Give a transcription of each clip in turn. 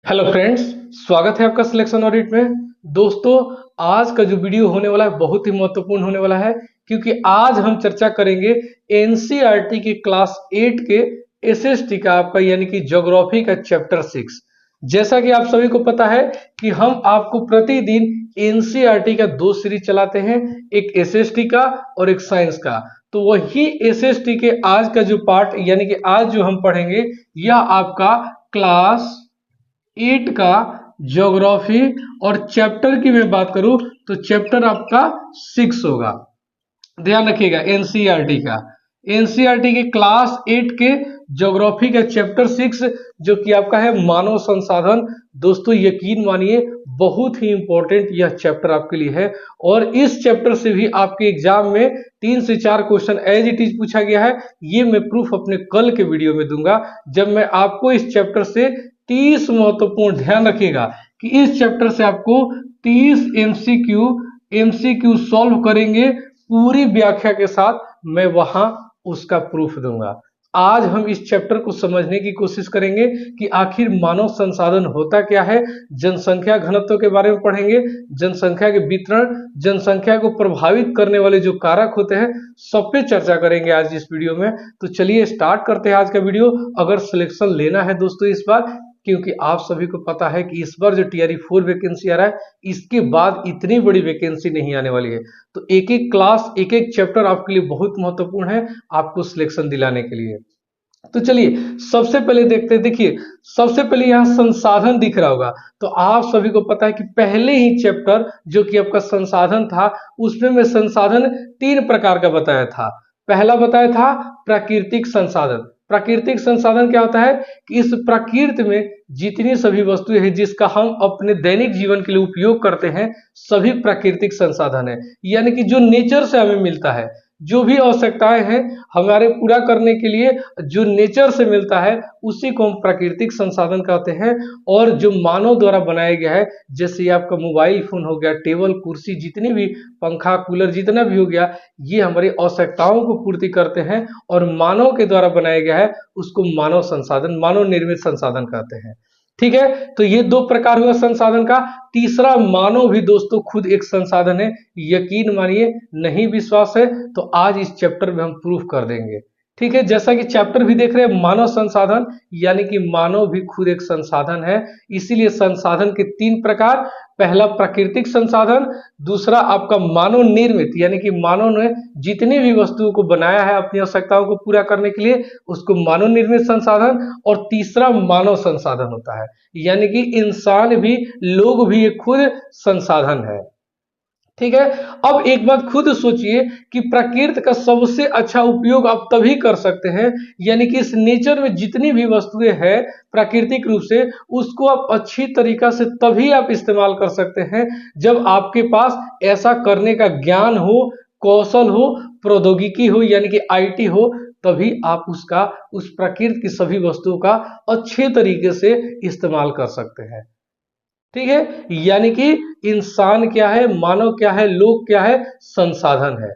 Hello friends, स्वागत है आपका सिलेक्शन ऑडिट में। दोस्तों, आज का जो वीडियो होने वाला है बहुत ही महत्वपूर्ण होने वाला है, क्योंकि आज हम चर्चा करेंगे एनसीईआरटी की क्लास 8 के एसएसटी का आपका यानी कि ज्योग्राफी का चैप्टर 6। जैसा कि आप सभी को पता है कि हम आपको प्रतिदिन एनसीईआरटी का 2 सीरीज चलाते हैं, एक एसएसटी का और एक साइंस का। तो वही एसएसटी के आज का जो पार्ट यानी कि आज जो हम पढ़ेंगे यह आपका क्लास 8 का ज्योग्राफी और चैप्टर की मैं बात करूं तो चैप्टर आपका 6 होगा। ध्यान रखिएगा, एनसीईआरटी के क्लास 8 के ज्योग्राफी का चैप्टर 6 जो कि आपका है मानव संसाधन। दोस्तों, यकीन मानिए बहुत ही इंपॉर्टेंट यह चैप्टर आपके लिए है, और इस चैप्टर से भी आपके एग्जाम में 3 से 4 क्वेश्चन एज इट इज पूछा गया है। ये मैं प्रूफ अपने कल के वीडियो में दूंगा, जब मैं आपको इस चैप्टर से 30 महत्वपूर्ण, ध्यान रखिएगा कि इस चैप्टर से आपको 30 एमसीक्यू सॉल्व करेंगे पूरी व्याख्या के साथ, मैं वहां उसका प्रूफ दूंगा। आज हम इस चैप्टर को समझने की कोशिश करेंगे कि आखिर मानव संसाधन होता क्या है, जनसंख्या घनत्व के बारे में पढ़ेंगे, जनसंख्या के वितरण, जनसंख्या को प्रभावित करने वाले जो कारक होते हैं, सब पे चर्चा करेंगे आज इस वीडियो में। तो चलिए स्टार्ट करते हैं आज का वीडियो। अगर सिलेक्शन लेना है दोस्तों इस बार, क्योंकि आप सभी को पता है कि इस बार जो टीआरई 4 वैकेंसी आ रहा है, इसके बाद इतनी बड़ी वैकेंसी नहीं आने वाली है। तो एक एक क्लास, एक एक चैप्टर आपके लिए बहुत महत्वपूर्ण है आपको सिलेक्शन दिलाने के लिए। तो चलिए सबसे पहले देखते हैं। देखिए, सबसे पहले यहाँ संसाधन दिख रहा होगा, तो आप सभी को पता है कि पहले ही चैप्टर जो कि आपका संसाधन था, उसमें मैं संसाधन 3 प्रकार का बताया था। पहला बताया था प्राकृतिक संसाधन। प्राकृतिक संसाधन क्या होता है कि इस प्रकृति में जितनी सभी वस्तुएं हैं जिसका हम अपने दैनिक जीवन के लिए उपयोग करते हैं, सभी प्राकृतिक संसाधन है। यानी कि जो नेचर से हमें मिलता है, जो भी आवश्यकताएं हैं हमारे पूरा करने के लिए जो नेचर से मिलता है, उसी को हम प्राकृतिक संसाधन कहते हैं। और जो मानव द्वारा बनाया गया है, जैसे ये आपका मोबाइल फोन हो गया, टेबल कुर्सी, जितनी भी पंखा कूलर जितना भी हो गया, ये हमारी आवश्यकताओं को पूर्ति करते हैं और मानव के द्वारा बनाया गया है, उसको मानव संसाधन, मानव निर्मित संसाधन कहते हैं। ठीक है, तो ये 2 प्रकार हुआ संसाधन का। तीसरा, मानव भी दोस्तों खुद एक संसाधन है। यकीन मानिए, नहीं विश्वास है तो आज इस चैप्टर में हम प्रूफ कर देंगे। ठीक है, जैसा कि चैप्टर भी देख रहे हैं, मानव संसाधन यानी कि मानव भी खुद एक संसाधन है। इसीलिए संसाधन के 3 प्रकार। पहला प्राकृतिक संसाधन, दूसरा आपका मानव निर्मित यानी कि मानव ने जितनी भी वस्तुओं को बनाया है अपनी आवश्यकताओं को पूरा करने के लिए, उसको मानव निर्मित संसाधन। और तीसरा मानव संसाधन होता है, यानी कि इंसान भी, लोग भी एक खुद संसाधन है। ठीक है, अब एक बात खुद सोचिए कि प्रकृति का सबसे अच्छा उपयोग आप तभी कर सकते हैं, यानी कि इस नेचर में जितनी भी वस्तुएं हैं प्राकृतिक रूप से, उसको आप अच्छी तरीका से तभी आप इस्तेमाल कर सकते हैं जब आपके पास ऐसा करने का ज्ञान हो, कौशल हो, प्रौद्योगिकी हो यानी कि आईटी हो। तभी आप उस प्रकृति की सभी वस्तुओं का अच्छे तरीके से इस्तेमाल कर सकते हैं। ठीक है, यानी कि इंसान क्या है, मानव क्या है, लोग क्या है, संसाधन है।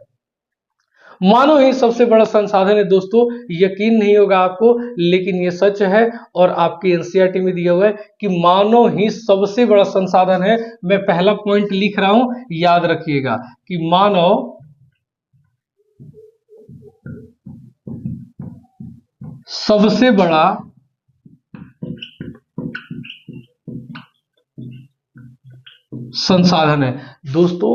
मानव ही सबसे बड़ा संसाधन है दोस्तों। यकीन नहीं होगा आपको, लेकिन ये सच है और आपकी एनसीईआरटी में दिया हुआ है कि मानव ही सबसे बड़ा संसाधन है। मैं पहला पॉइंट लिख रहा हूं, याद रखिएगा कि मानव सबसे बड़ा संसाधन है। दोस्तों,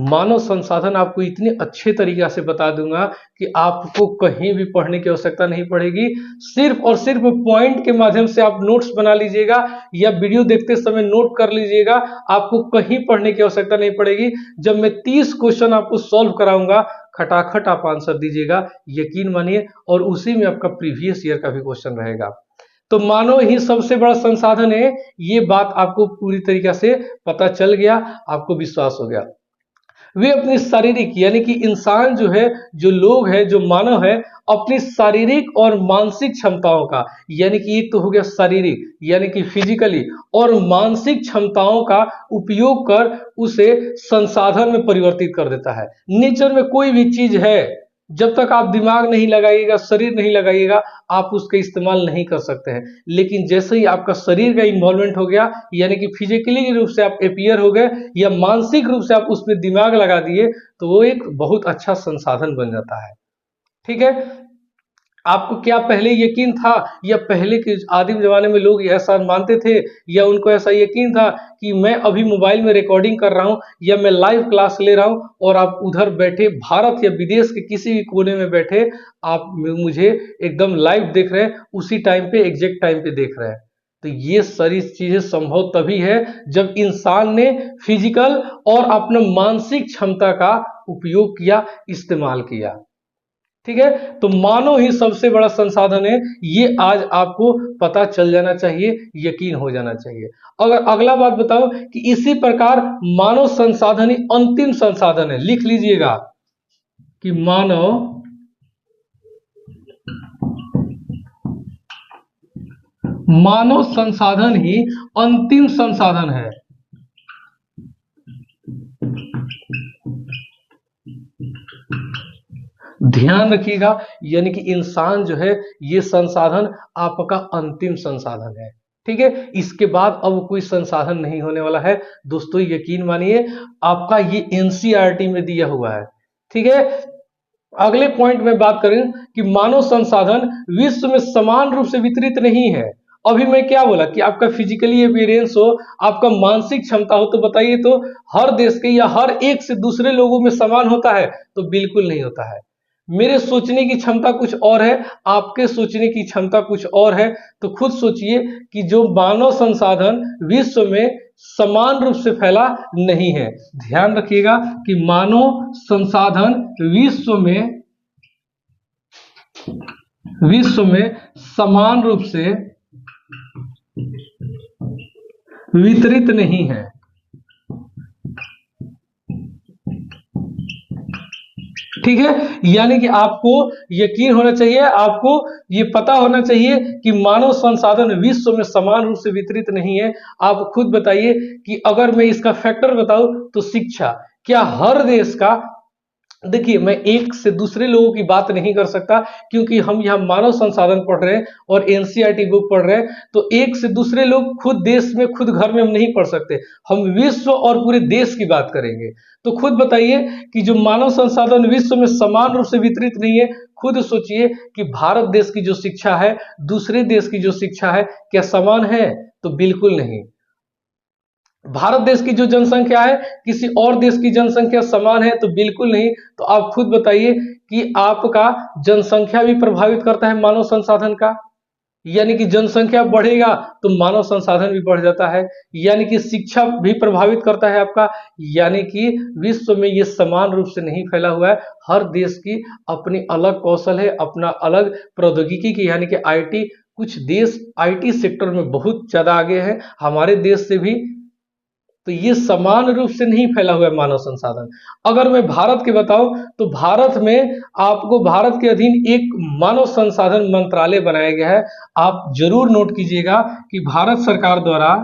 मानव संसाधन आपको इतने अच्छे तरीके से बता दूंगा कि आपको कहीं भी पढ़ने की आवश्यकता नहीं पड़ेगी। सिर्फ और सिर्फ पॉइंट के माध्यम से आप नोट्स बना लीजिएगा या वीडियो देखते समय नोट कर लीजिएगा। आपको कहीं पढ़ने की आवश्यकता नहीं पड़ेगी। जब मैं 30 क्वेश्चन आपको सॉल्व कराऊंगा, खटाखट आप आंसर दीजिएगा, यकीन मानिए। और उसी में आपका प्रीवियस ईयर का भी क्वेश्चन रहेगा। तो मानव ही सबसे बड़ा संसाधन है, ये बात आपको पूरी तरीके से पता चल गया, आपको विश्वास हो गया। वे अपनी शारीरिक यानी कि इंसान जो है, जो लोग है, जो मानव है, अपनी शारीरिक और मानसिक क्षमताओं का, यानी कि एक तो हो गया शारीरिक यानी कि फिजिकली, और मानसिक क्षमताओं का उपयोग कर उसे संसाधन में परिवर्तित कर देता है। नेचर में कोई भी चीज है, जब तक आप दिमाग नहीं लगाइएगा, शरीर नहीं लगाइएगा, आप उसका इस्तेमाल नहीं कर सकते हैं। लेकिन जैसे ही आपका शरीर का इन्वॉल्वमेंट हो गया, यानी कि फिजिकली रूप से आप अपियर हो गए या मानसिक रूप से आप उसमें दिमाग लगा दिए, तो वो एक बहुत अच्छा संसाधन बन जाता है। ठीक है, आपको क्या पहले यकीन था, या पहले के आदिम जमाने में लोग ऐसा मानते थे, या उनको ऐसा यकीन था कि मैं अभी मोबाइल में रिकॉर्डिंग कर रहा हूं या मैं लाइव क्लास ले रहा हूं और आप उधर बैठे भारत या विदेश के किसी भी कोने में बैठे आप मुझे एकदम लाइव देख रहे हैं, उसी टाइम पे एग्जैक्ट टाइम पे देख रहे हैं। तो ये सारी चीजें संभव तभी है जब इंसान ने फिजिकल और अपने मानसिक क्षमता का उपयोग किया, इस्तेमाल किया। ठीक है, तो मानव ही सबसे बड़ा संसाधन है, ये आज आपको पता चल जाना चाहिए, यकीन हो जाना चाहिए। अगर अगला बात बताओ कि इसी प्रकार मानव संसाधन ही अंतिम संसाधन है, लिख लीजिएगा कि मानव संसाधन ही अंतिम संसाधन है। ध्यान रखिएगा, यानी कि इंसान जो है ये संसाधन आपका अंतिम संसाधन है। ठीक है, इसके बाद अब कोई संसाधन नहीं होने वाला है। दोस्तों यकीन मानिए, आपका ये एनसीईआरटी में दिया हुआ है। ठीक है, अगले पॉइंट में बात करें कि मानव संसाधन विश्व में समान रूप से वितरित नहीं है। अभी मैं क्या बोला कि आपका फिजिकली अपीयरेंस हो, आपका मानसिक क्षमता हो, तो बताइए तो हर देश के या हर एक से दूसरे लोगों में समान होता है? तो बिल्कुल नहीं होता है। मेरे सोचने की क्षमता कुछ और है, आपके सोचने की क्षमता कुछ और है। तो खुद सोचिए कि जो मानव संसाधन विश्व में समान रूप से फैला नहीं है। ध्यान रखिएगा कि मानव संसाधन विश्व में समान रूप से वितरित नहीं है। ठीक है, यानी कि आपको यकीन होना चाहिए, आपको ये पता होना चाहिए कि मानव संसाधन विश्व में समान रूप से वितरित नहीं है। आप खुद बताइए कि अगर मैं इसका फैक्टर बताऊं तो शिक्षा, क्या हर देश का, देखिए मैं एक से दूसरे लोगों की बात नहीं कर सकता क्योंकि हम यहाँ मानव संसाधन पढ़ रहे हैं और एनसीईआरटी बुक पढ़ रहे हैं, तो एक से दूसरे लोग खुद देश में खुद घर में हम नहीं पढ़ सकते, हम विश्व और पूरे देश की बात करेंगे। तो खुद बताइए कि जो मानव संसाधन विश्व में समान रूप से वितरित नहीं है, खुद सोचिए कि भारत देश की जो शिक्षा है दूसरे देश की जो शिक्षा है क्या समान है? तो बिल्कुल नहीं। भारत देश की जो जनसंख्या है किसी और देश की जनसंख्या समान है? तो बिल्कुल नहीं। तो आप खुद बताइए कि आपका जनसंख्या भी प्रभावित करता है मानव संसाधन का, यानी कि जनसंख्या बढ़ेगा तो मानव संसाधन भी बढ़ जाता है, यानी कि शिक्षा भी प्रभावित करता है आपका, यानी कि विश्व में ये समान रूप से नहीं फैला हुआ है। हर देश की अपनी अलग कौशल है, अपना अलग प्रौद्योगिकी की, यानी कि आईटी, कुछ देश आईटी सेक्टर में बहुत ज्यादा आगे है हमारे देश से भी। तो ये समान रूप से नहीं फैला हुआ है मानव संसाधन। अगर मैं भारत के बताऊं तो भारत में आपको भारत के अधीन एक मानव संसाधन मंत्रालय बनाया गया है। आप जरूर नोट कीजिएगा कि भारत सरकार द्वारा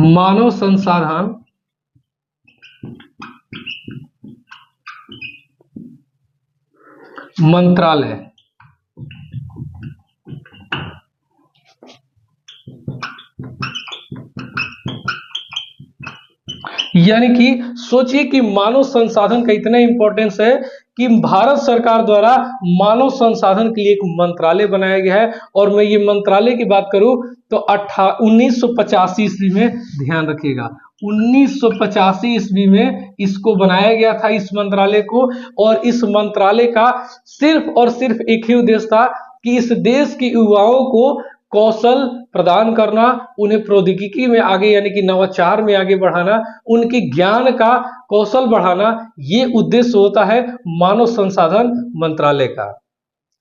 मानव संसाधन मंत्रालय, यानी कि सोचिए कि मानव संसाधन का इतना इंपॉर्टेंस है कि भारत सरकार द्वारा मानव संसाधन के लिए एक मंत्रालय बनाया गया है। और मैं ये मंत्रालय की बात करूं तो 1985 ईस्वी में, ध्यान रखिएगा 1985 ईस्वी में इसको बनाया गया था इस मंत्रालय को। और इस मंत्रालय का सिर्फ और सिर्फ एक ही उद्देश्य था कि इस देश के युवाओं को कौशल प्रदान करना, उन्हें प्रौद्योगिकी में आगे यानी कि नवाचार में आगे बढ़ाना, उनके ज्ञान का कौशल बढ़ाना, ये उद्देश्य होता है मानव संसाधन मंत्रालय का,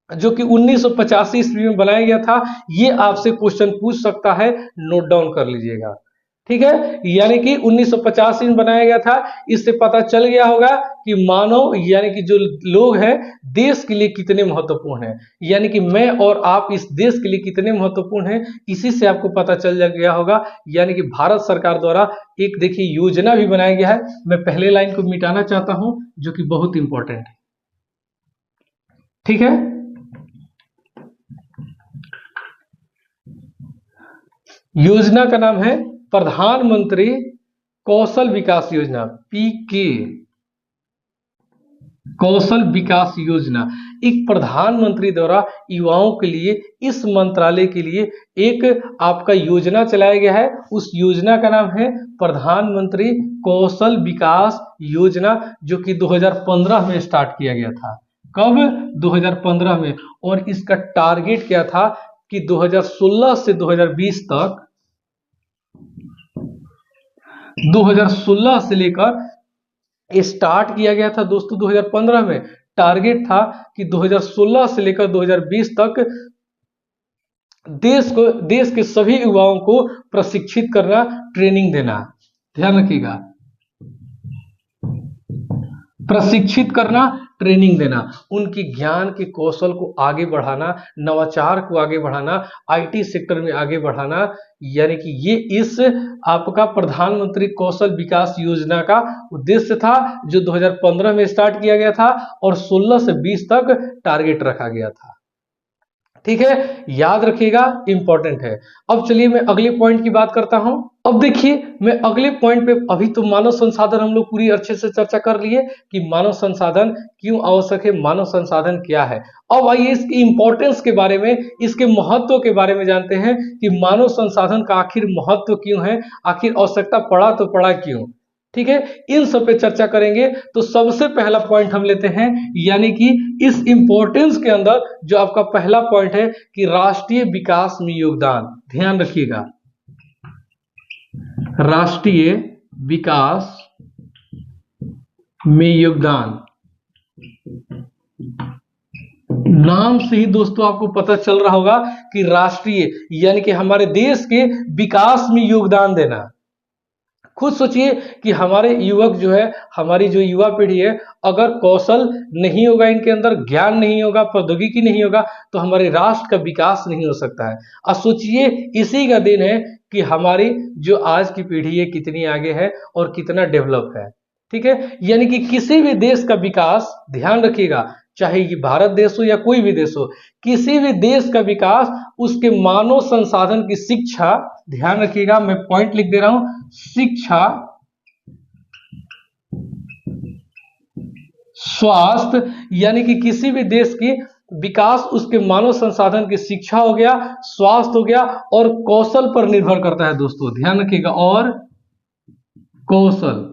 जो कि 1985 ईस्वी में बनाया गया था। ये आपसे क्वेश्चन पूछ सकता है, नोट डाउन कर लीजिएगा। ठीक है, यानी कि 1950 में बनाया गया था। इससे पता चल गया होगा कि मानव यानी कि जो लोग हैं देश के लिए कितने महत्वपूर्ण हैं, यानी कि मैं और आप इस देश के लिए कितने महत्वपूर्ण हैं, इसी से आपको पता चल गया होगा। यानी कि भारत सरकार द्वारा एक देखिए योजना भी बनाया गया है। मैं पहले लाइन को मिटाना चाहता हूं जो कि बहुत इंपॉर्टेंट है। ठीक है, योजना का नाम है प्रधानमंत्री कौशल विकास योजना, पीके, कौशल विकास योजना। एक प्रधानमंत्री द्वारा युवाओं के लिए इस मंत्रालय के लिए एक आपका योजना चलाया गया है। उस योजना का नाम है प्रधानमंत्री कौशल विकास योजना, जो कि 2015 में स्टार्ट किया गया था। कब? 2015 में। और इसका टारगेट क्या था कि 2016 से 2020 तक, 2016 से लेकर स्टार्ट किया गया था दोस्तों 2015 में। टारगेट था कि 2016 से लेकर 2020 तक देश के सभी युवाओं को प्रशिक्षित करना, ट्रेनिंग देना। ध्यान रखिएगा, प्रशिक्षित करना, ट्रेनिंग देना, उनकी ज्ञान के कौशल को आगे बढ़ाना, नवाचार को आगे बढ़ाना, आईटी सेक्टर में आगे बढ़ाना। यानी कि ये इस आपका प्रधानमंत्री कौशल विकास योजना का उद्देश्य था, जो 2015 में स्टार्ट किया गया था और 16 से 20 तक टारगेट रखा गया था। ठीक है, याद रखिएगा, इंपॉर्टेंट है। अब चलिए मैं अगले पॉइंट की बात करता हूं। अब देखिए मैं अगले पॉइंट पे, अभी तो मानव संसाधन हम लोग पूरी अच्छे से चर्चा कर लिए कि मानव संसाधन क्यों आवश्यक है, मानव संसाधन क्या है। अब आइए इसकी इंपॉर्टेंस के बारे में, इसके महत्व के बारे में जानते हैं कि मानव संसाधन का आखिर महत्व क्यों है, आखिर आवश्यकता पड़ा तो पड़ा क्यों। ठीक है, इन सब पे चर्चा करेंगे। तो सबसे पहला पॉइंट हम लेते हैं, यानी कि इस इंपॉर्टेंस के अंदर जो आपका पहला पॉइंट है कि राष्ट्रीय विकास में योगदान। ध्यान रखिएगा, राष्ट्रीय विकास में योगदान। नाम से ही दोस्तों आपको पता चल रहा होगा कि राष्ट्रीय यानी कि हमारे देश के विकास में योगदान देना। खुद सोचिए कि हमारे युवक जो है, हमारी जो युवा पीढ़ी है, अगर कौशल नहीं होगा, इनके अंदर ज्ञान नहीं होगा, प्रौद्योगिकी नहीं होगा, तो हमारे राष्ट्र का विकास नहीं हो सकता है। अब सोचिए इसी का दिन है कि हमारी जो आज की पीढ़ी है कितनी आगे है और कितना डेवलप है। ठीक है, यानी कि किसी भी देश का विकास, ध्यान रखिएगा, चाहे ये भारत देश हो या कोई भी देश हो, किसी भी देश का विकास उसके मानव संसाधन की शिक्षा, ध्यान रखिएगा मैं पॉइंट लिख दे रहा हूं, शिक्षा, स्वास्थ्य, यानी कि किसी भी देश की विकास उसके मानव संसाधन की शिक्षा हो गया, स्वास्थ्य हो गया और कौशल पर निर्भर करता है दोस्तों। ध्यान रखिएगा, और कौशल,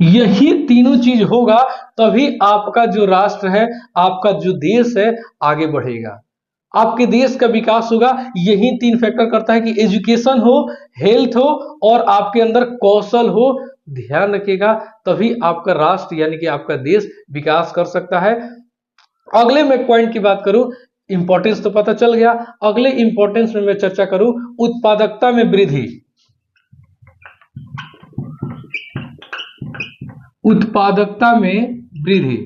यही तीनों चीज होगा तभी आपका जो राष्ट्र है, आपका जो देश है आगे बढ़ेगा, आपके देश का विकास होगा। यही तीन फैक्टर करता है कि एजुकेशन हो, हेल्थ हो और आपके अंदर कौशल हो। ध्यान रखिएगा, तभी आपका राष्ट्र यानी कि आपका देश विकास कर सकता है। अगले मैं पॉइंट की बात करूं, इंपॉर्टेंस तो पता चल गया। अगले इंपॉर्टेंस में मैं चर्चा करूं उत्पादकता में वृद्धि। उत्पादकता में वृद्धि,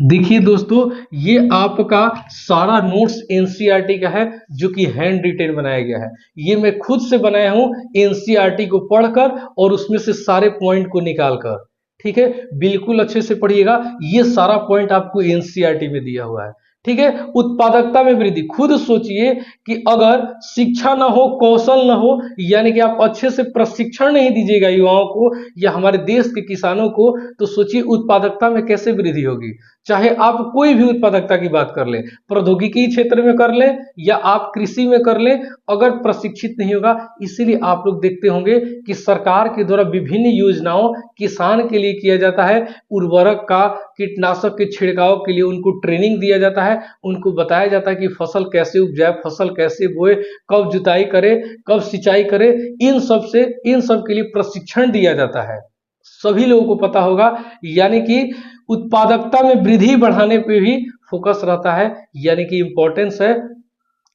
देखिए दोस्तों ये आपका सारा नोट्स एनसीईआरटी का है, जो कि हैंड रिटेन बनाया गया है। ये मैं खुद से बनाया हूं एनसीईआरटी को पढ़कर और उसमें से सारे पॉइंट को निकालकर। ठीक है, बिल्कुल अच्छे से पढ़िएगा, ये सारा पॉइंट आपको एनसीईआरटी में दिया हुआ है। ठीक है, उत्पादकता में वृद्धि, खुद सोचिए कि अगर शिक्षा ना हो, कौशल ना हो, यानी कि आप अच्छे से प्रशिक्षण नहीं दीजिएगा युवाओं को या हमारे देश के किसानों को, तो सोचिए उत्पादकता में कैसे वृद्धि होगी। चाहे आप कोई भी उत्पादकता की बात कर लें, प्रौद्योगिकी क्षेत्र में कर लें या आप कृषि में कर लें, अगर प्रशिक्षित नहीं होगा। इसीलिए आप लोग देखते होंगे कि सरकार के द्वारा विभिन्न योजनाओं किसान के लिए किया जाता है, उर्वरक का, कीटनाशक के छिड़काव के लिए उनको ट्रेनिंग दिया जाता है, उनको बताया जाता है कि फसल कैसे उपजाए, फसल कैसे बोए, कब जुताई करे, कब सिंचाई करे, इन सब के लिए प्रशिक्षण दिया जाता है। सभी लोगों को पता होगा, यानी कि उत्पादकता में वृद्धि बढ़ाने पे भी फोकस रहता है, यानी कि इंपॉर्टेंस है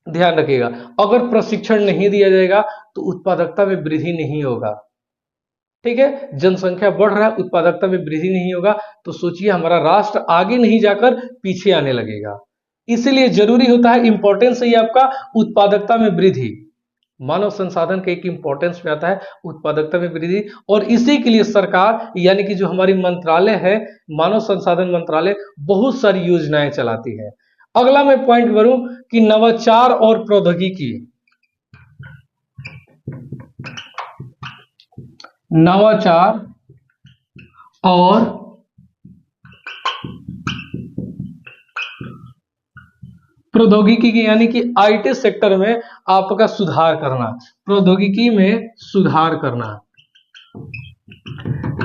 ध्यान रखिएगा, अगर प्रशिक्षण नहीं दिया जाएगा तो उत्पादकता में वृद्धि नहीं होगा। ठीक है, जनसंख्या बढ़ रहा है, उत्पादकता में वृद्धि नहीं होगा, तो सोचिए हमारा राष्ट्र आगे नहीं जाकर पीछे आने लगेगा। इसीलिए जरूरी होता है, इंपॉर्टेंस है ये आपका उत्पादकता में वृद्धि। मानव संसाधन का एक इंपॉर्टेंस में आता है उत्पादकता में वृद्धि, और इसी के लिए सरकार यानी कि जो हमारी मंत्रालय है, मानव संसाधन मंत्रालय, बहुत सारी योजनाएं चलाती है। अगला मैं पॉइंट करूं कि नवाचार और प्रौद्योगिकी। नवाचार और प्रौद्योगिकी की यानी कि आईटी सेक्टर में आपका सुधार करना, प्रौद्योगिकी में सुधार करना।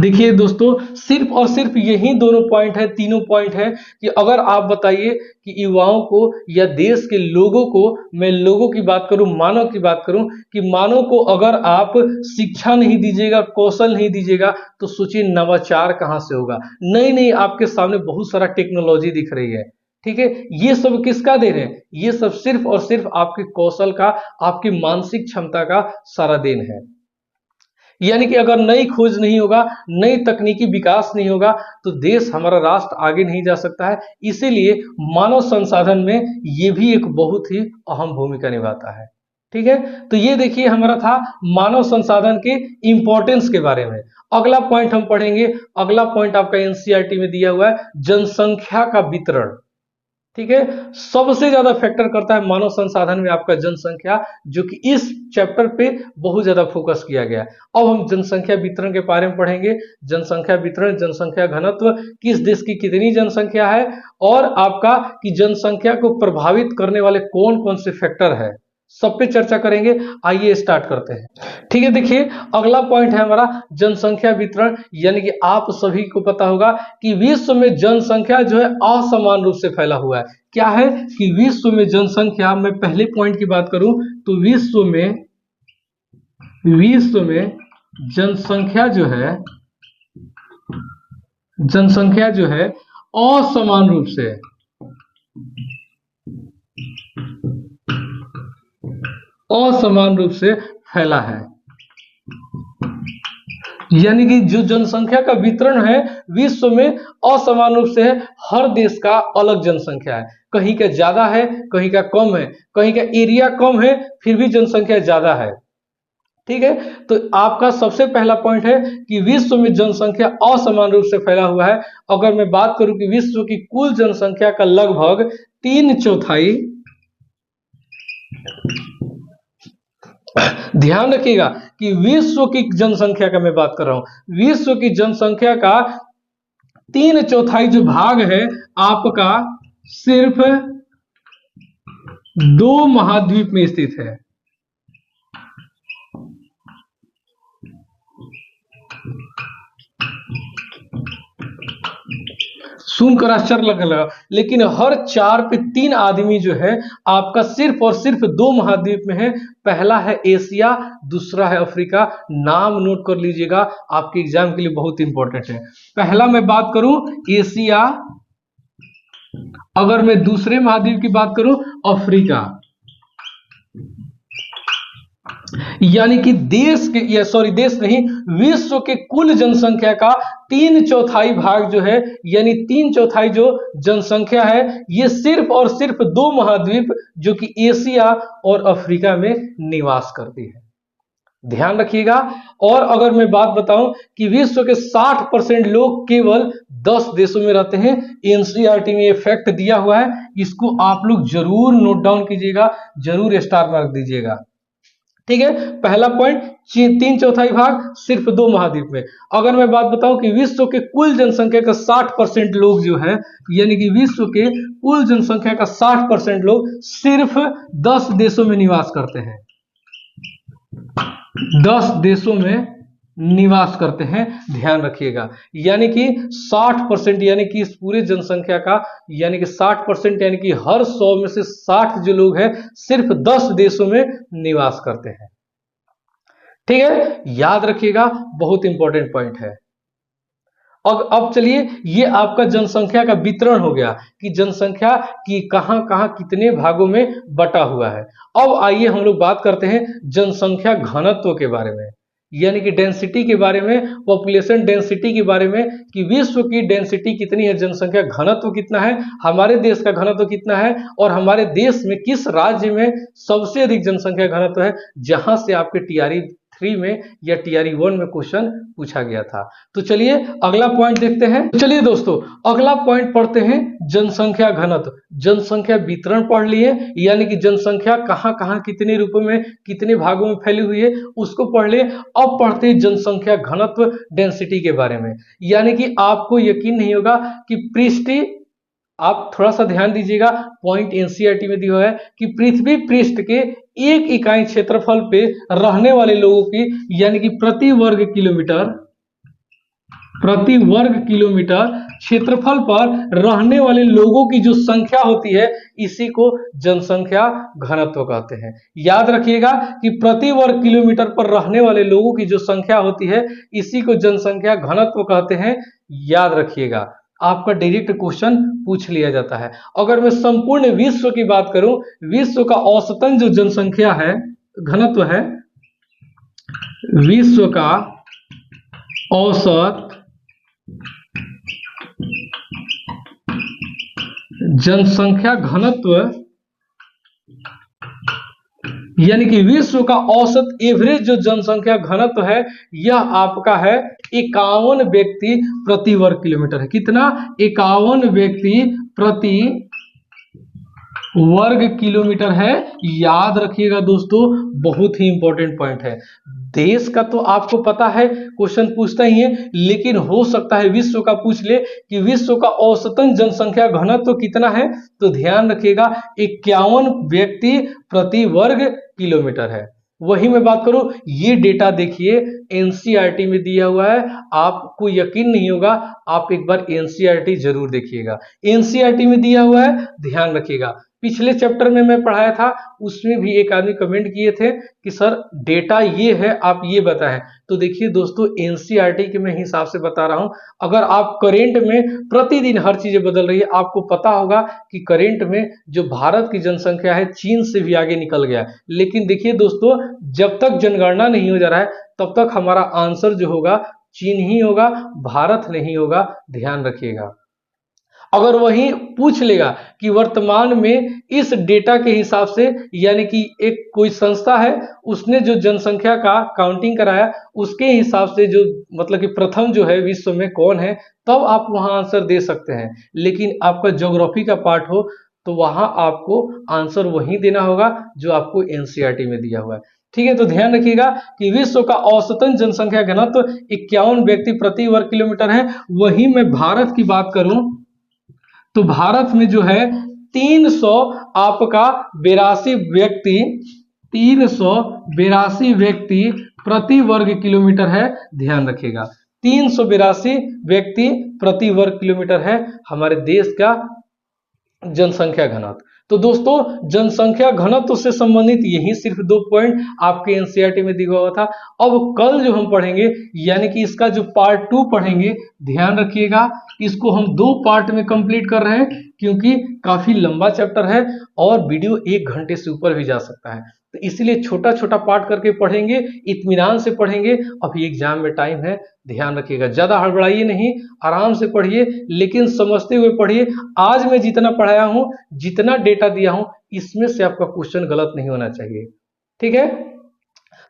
देखिए दोस्तों, सिर्फ और सिर्फ यही दोनों पॉइंट है, तीनों पॉइंट है कि अगर आप बताइए कि युवाओं को या देश के लोगों को, मैं लोगों की बात करूं, मानव की बात करूं, कि मानव को अगर आप शिक्षा नहीं दीजिएगा, कौशल नहीं दीजिएगा, तो सोचिए नवाचार कहां से होगा। नई नई आपके सामने बहुत सारा टेक्नोलॉजी दिख रही है। ठीक है, ये सब किसका देन है? ये सब सिर्फ और सिर्फ आपके कौशल का, आपकी मानसिक क्षमता का सारा देन है। यानी कि अगर नई खोज नहीं होगा, नई तकनीकी विकास नहीं होगा, तो देश, हमारा राष्ट्र आगे नहीं जा सकता है। इसीलिए मानव संसाधन में ये भी एक बहुत ही अहम भूमिका निभाता है। ठीक है, तो ये देखिए हमारा था मानव संसाधन के इंपॉर्टेंस के बारे में। अगला पॉइंट हम पढ़ेंगे, अगला पॉइंट आपका एनसीईआरटी में दिया हुआ है, जनसंख्या का वितरण। ठीक है, सबसे ज्यादा फैक्टर करता है मानव संसाधन में आपका जनसंख्या, जो कि इस चैप्टर पे बहुत ज्यादा फोकस किया गया है। अब हम जनसंख्या वितरण के बारे में पढ़ेंगे। जनसंख्या वितरण, जनसंख्या घनत्व, किस देश की कितनी जनसंख्या है, और आपका कि जनसंख्या को प्रभावित करने वाले कौन कौन से फैक्टर है, सब पे चर्चा करेंगे। आइए स्टार्ट करते हैं। ठीक है, देखिए अगला पॉइंट है हमारा जनसंख्या वितरण। यानी कि आप सभी को पता होगा कि विश्व में जनसंख्या जो है असमान रूप से फैला हुआ है। क्या है कि विश्व में जनसंख्या, मैं पहले पॉइंट की बात करूं तो विश्व में जनसंख्या जो है असमान रूप से, असमान रूप से फैला है। यानी कि जो जनसंख्या का वितरण है विश्व में असमान रूप से है। हर देश का अलग जनसंख्या है, कहीं का ज्यादा है, कहीं का कम है, कहीं का एरिया कम है फिर भी जनसंख्या ज्यादा है। ठीक है, तो आपका सबसे पहला पॉइंट है कि विश्व में जनसंख्या असमान रूप से फैला हुआ है। अगर मैं बात करूं कि विश्व की कुल जनसंख्या का लगभग 3/4, ध्यान रखिएगा कि विश्व की जनसंख्या का मैं बात कर रहा हूं, विश्व की जनसंख्या का 3/4 जो भाग है आपका सिर्फ 2 महाद्वीप में स्थित है। सुनकर आश्चर्य लगा, लेकिन हर 4 पे 3 आदमी जो है आपका सिर्फ और सिर्फ 2 महाद्वीप में है। पहला है एशिया, दूसरा है अफ्रीका। नाम नोट कर लीजिएगा, आपके एग्जाम के लिए बहुत इंपॉर्टेंट है। पहला मैं बात करूं एशिया, अगर मैं दूसरे महाद्वीप की बात करूं अफ्रीका। यानी कि देश के, या सॉरी देश नहीं, विश्व के कुल जनसंख्या का 3/4 भाग जो है, यानी 3/4 जो जनसंख्या है, ये सिर्फ और सिर्फ 2 महाद्वीप जो कि एशिया और अफ्रीका में निवास करती है। ध्यान रखिएगा। और अगर मैं बात बताऊं कि विश्व के 60% लोग केवल 10 देशों में रहते हैं। एनसीईआरटी में ये फैक्ट दिया हुआ है, इसको आप लोग जरूर नोट डाउन कीजिएगा, जरूर स्टार मार्क दीजिएगा। ठीक है, पहला पॉइंट 3/4 भाग सिर्फ 2 महाद्वीप में। अगर मैं बात बताऊं कि विश्व के कुल जनसंख्या का 60% लोग जो है, यानी कि विश्व के कुल जनसंख्या का 60% लोग सिर्फ 10 देशों में निवास करते हैं, 10 देशों में निवास करते हैं। ध्यान रखिएगा, यानी कि 60%, यानी कि इस पूरे जनसंख्या का, यानी कि 60%, यानी कि हर 100 में से 60 जो लोग हैं सिर्फ 10 देशों में निवास करते हैं। ठीक है, याद रखिएगा, बहुत इंपॉर्टेंट पॉइंट है। अब चलिए, ये आपका जनसंख्या का वितरण हो गया कि जनसंख्या की कहां कहां कितने भागों में बटा हुआ है। अब आइए हम लोग बात करते हैं जनसंख्या घनत्व के बारे में, यानी कि डेंसिटी के बारे में, पॉपुलेशन डेंसिटी के बारे में, कि विश्व की डेंसिटी कितनी है, जनसंख्या घनत्व कितना है, हमारे देश का घनत्व कितना है, और हमारे देश में किस राज्य में सबसे अधिक जनसंख्या घनत्व है, जहां से आपके टीआरई 3 में या टीआरई 1 में क्वेश्चन पूछा गया था। तो चलिए अगला पॉइंट देखते हैं। तो चलिए दोस्तों, अगला पॉइंट पढ़ते हैं जनसंख्या घनत्व। जनसंख्या वितरण पढ़ लिए, यानी कि जनसंख्या कहां कहां कितने रूपों में कितने भागों में फैली हुई है उसको पढ़ लिए। अब पढ़ते हैं जनसंख्या घनत्व डेंसिटी के बारे में। यानी कि आपको यकीन नहीं होगा कि पृष्ठ, आप थोड़ा सा ध्यान दीजिएगा, पॉइंट एनसीईआरटी में दिया हुआ है कि पृथ्वी पृष्ठ के एक इकाई क्षेत्रफल पे रहने वाले लोगों की, यानी कि प्रति वर्ग किलोमीटर क्षेत्रफल पर रहने वाले लोगों की जो संख्या होती है, इसी को जनसंख्या घनत्व कहते हैं। याद रखिएगा कि प्रति वर्ग किलोमीटर पर रहने वाले लोगों की जो संख्या होती है, इसी को जनसंख्या घनत्व कहते हैं। याद रखिएगा, आपका डायरेक्ट क्वेश्चन पूछ लिया जाता है। अगर मैं संपूर्ण विश्व की बात करूं, विश्व का औसतन जो जनसंख्या है घनत्व है, विश्व का औसत जनसंख्या घनत्व, यानी कि विश्व का औसत एवरेज जो जनसंख्या घनत्व है, यह आपका है 51 व्यक्ति प्रति वर्ग किलोमीटर है। कितना? 51 व्यक्ति प्रति वर्ग किलोमीटर है। याद रखिएगा दोस्तों, बहुत ही इंपॉर्टेंट पॉइंट है। देश का तो आपको पता है क्वेश्चन पूछता ही है, लेकिन हो सकता है विश्व का पूछ ले कि विश्व का औसतन जनसंख्या घनत्व कितना है। तो ध्यान रखिएगा 51 व्यक्ति प्रति वर्ग किलोमीटर है। वही मैं बात करूं, ये डेटा देखिए एनसीईआरटी में दिया हुआ है, आपको यकीन नहीं होगा, आप एक बार एनसीईआरटी जरूर देखिएगा। एनसीईआरटी में दिया हुआ है, ध्यान रखिएगा। पिछले चैप्टर में मैं पढ़ाया था, उसमें भी एक आदमी कमेंट किए थे कि सर डेटा ये है, आप ये बताएं। तो देखिए दोस्तों, एनसीईआरटी के मैं हिसाब से बता रहा हूं। अगर आप करेंट में प्रतिदिन हर चीजें बदल रही है, आपको पता होगा कि करेंट में जो भारत की जनसंख्या है चीन से भी आगे निकल गया है। लेकिन देखिए दोस्तों, जब तक जनगणना नहीं हो जा रहा है, तब तक हमारा आंसर जो होगा चीन ही होगा, भारत नहीं होगा। ध्यान रखिएगा। अगर वही पूछ लेगा कि वर्तमान में इस डेटा के हिसाब से, यानी कि एक कोई संस्था है, उसने जो जनसंख्या का काउंटिंग कराया, उसके हिसाब से जो मतलब कि प्रथम जो है विश्व में कौन है, तब आप वहां आंसर दे सकते हैं। लेकिन आपका ज्योग्राफी का पार्ट हो तो वहां आपको आंसर वही देना होगा जो आपको एनसीईआरटी में दिया हुआ है। ठीक है, तो ध्यान रखिएगा कि विश्व का औसतन जनसंख्या घनत्व 51 व्यक्ति प्रति वर्ग किलोमीटर है। वही मैं भारत की बात करूं तो भारत में जो है 382 आपका 382 व्यक्ति प्रति वर्ग किलोमीटर है। ध्यान रखिएगा, 382 व्यक्ति प्रति वर्ग किलोमीटर है हमारे देश का जनसंख्या घनत्व। तो दोस्तों, जनसंख्या घनत्व से संबंधित यही सिर्फ 2 पॉइंट आपके एनसीईआरटी में दिया हुआ था। अब कल जो हम पढ़ेंगे, यानी कि इसका जो पार्ट 2 पढ़ेंगे, ध्यान रखिएगा, इसको हम 2 पार्ट में कंप्लीट कर रहे हैं, क्योंकि काफी लंबा चैप्टर है और वीडियो 1 घंटे से ऊपर भी जा सकता है। तो इसलिए छोटा छोटा पार्ट करके पढ़ेंगे, इत्मीनान से पढ़ेंगे। अभी एग्जाम में टाइम है, ध्यान रखिएगा। ज्यादा हड़बड़ाइए नहीं, आराम से पढ़िए, लेकिन समझते हुए पढ़िए। आज मैं जितना पढ़ाया हूं, जितना डेटा दिया हूं, इसमें से आपका क्वेश्चन गलत नहीं होना चाहिए। ठीक है,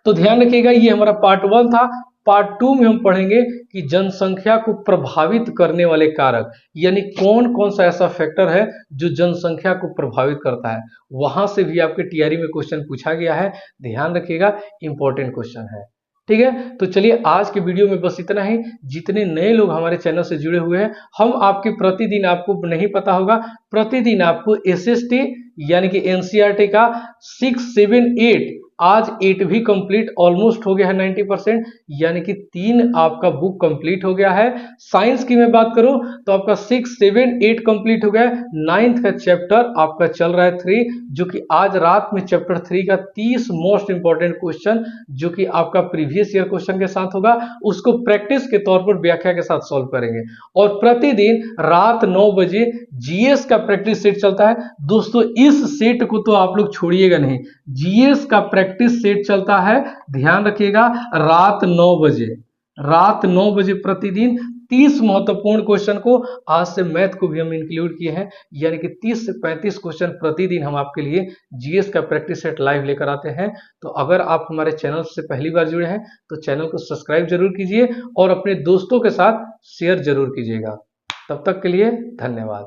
तो ध्यान रखिएगा। ये हमारा पार्ट 1 था। पार्ट 2 में हम पढ़ेंगे कि जनसंख्या को प्रभावित करने वाले कारक, यानी कौन कौन सा ऐसा फैक्टर है जो जनसंख्या को प्रभावित करता है। वहां से भी आपके टीआरई में क्वेश्चन पूछा गया है, ध्यान रखिएगा, इंपॉर्टेंट क्वेश्चन है। ठीक है, तो चलिए आज के वीडियो में बस इतना ही। जितने नए लोग हमारे चैनल से जुड़े हुए हैं, हम आपके प्रतिदिन, आपको नहीं पता होगा, प्रतिदिन आपको एसएसटी यानी कि एनसीईआरटी का 6, 7, 8 आज 8 भी कंप्लीट ऑलमोस्ट हो गया है 90%, यानी कि 3 आपका बुक कंप्लीट हो गया है। साइंस की मैं बात करूं तो आपका 6, 7, 8 कंप्लीट हो गया है। 9th का चैप्टर आपका चल रहा है 3, जो कि आज रात में चैप्टर 3 का 30 मोस्ट इंपॉर्टेंट क्वेश्चन जो कि आपका प्रीवियस ईयर क्वेश्चन के साथ होगा, उसको प्रैक्टिस के तौर पर व्याख्या के साथ सॉल्व करेंगे। और प्रतिदिन रात 9 बजे जीएस का प्रैक्टिस सेट चलता है। दोस्तों इस सेट को तो आप लोग छोड़िएगा नहीं, जीएस का प्रैक्टिस सेट चलता है, ध्यान रखिएगा, रात 9 बजे प्रतिदिन 30 महत्वपूर्ण क्वेश्चन को, आज से मैथ को भी हम इंक्लूड किए हैं, यानी कि 30 से 35 क्वेश्चन प्रतिदिन हम आपके लिए जीएस का प्रैक्टिस सेट लाइव लेकर आते हैं। तो अगर आप हमारे चैनल से पहली बार जुड़े हैं तो चैनल को सब्सक्राइब जरूर कीजिए और अपने दोस्तों के साथ शेयर जरूर कीजिएगा। तब तक के लिए धन्यवाद।